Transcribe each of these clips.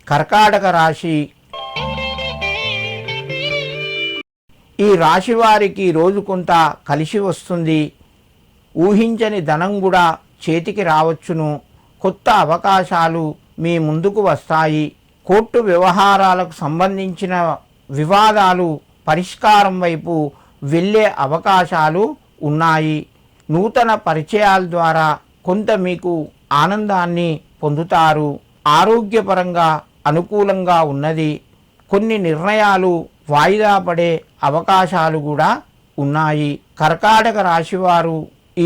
కర్కాటక రాశి. ఈ రాశి వారికి రోజు కొంత కలిసి వస్తుంది. ఊహించని ధనం కూడా చేతికి రావచ్చును. కొత్త అవకాశాలు మీ ముందుకు వస్తాయి. కోర్టు వ్యవహారాలకు సంబంధించిన వివాదాలు పరిష్కారం వైపు వెళ్ళే అవకాశాలు ఉన్నాయి. నూతన పరిచయాల ద్వారా కొంత మీకు ఆనందాన్ని పొందుతారు. ఆరోగ్యపరంగా అనుకూలంగా ఉన్నది. కొన్ని నిర్ణయాలు వాయిదా పడే అవకాశాలు కూడా ఉన్నాయి. కర్కాటక రాశివారు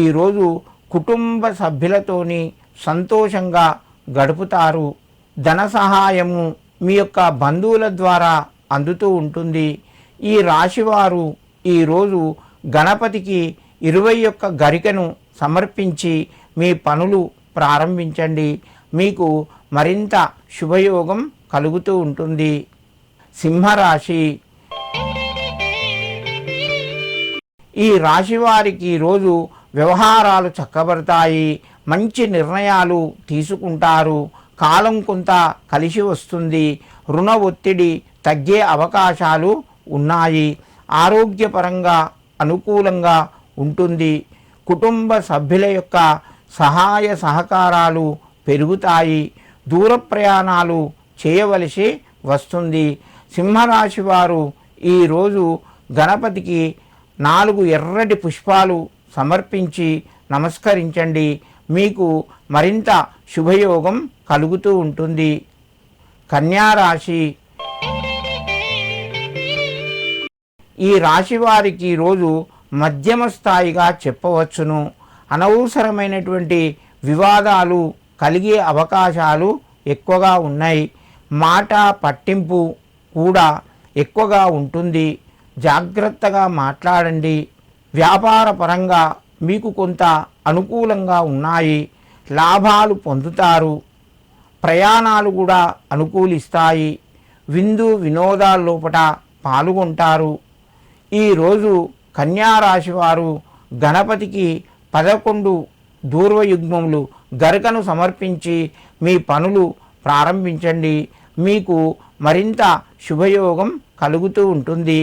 ఈరోజు కుటుంబ సభ్యులతోని సంతోషంగా గడుపుతారు. ధన సహాయము మీ యొక్క బంధువుల ద్వారా అందుతూ ఉంటుంది. ఈ రాశివారు ఈరోజు గణపతికి 21 గరికను సమర్పించి మీ పనులు ప్రారంభించండి. మీకు మరింత శుభయోగం కలుగుతూ ఉంటుంది. సింహరాశి. ఈ రాశివారికి రోజు వ్యవహారాలు చక్కబడతాయి. మంచి నిర్ణయాలు తీసుకుంటారు. కాలం కొంత కలిసి వస్తుంది. రుణ ఒత్తిడి తగ్గే అవకాశాలు ఉన్నాయి. ఆరోగ్యపరంగా అనుకూలంగా ఉంటుంది. కుటుంబ సభ్యుల యొక్క సహాయ సహకారాలు పెరుగుతాయి. దూర ప్రయాణాలు చేయవలసి వస్తుంది. సింహరాశి వారు ఈరోజు గణపతికి 4 ఎర్రటి పుష్పాలు సమర్పించి నమస్కరించండి. మీకు మరింత శుభయోగం కలుగుతూ ఉంటుంది. కన్యారాశి. ఈ రాశి వారికి రోజు మధ్యమ స్థాయిగా చెప్పవచ్చును. అనవసరమైనటువంటి వివాదాలు కలిగే అవకాశాలు ఎక్కువగా ఉన్నాయి. మాట పట్టింపు కూడా ఎక్కువగా ఉంటుంది. జాగ్రత్తగా మాట్లాడండి. వ్యాపార పరంగా మీకు కొంత అనుకూలంగా ఉన్నాయి. లాభాలు పొందుతారు. ప్రయాణాలు కూడా అనుకూలిస్తాయి. విందు వినోదాల లోపల పాల్గొంటారు. ఈరోజు కన్యారాశి వారు గణపతికి 11 దూర్వయుగ్మములు గరికను సమర్పించి మీ పనులు ప్రారంభించండి. మీకు మరింత శుభయోగం కలుగుతూ ఉంటుంది.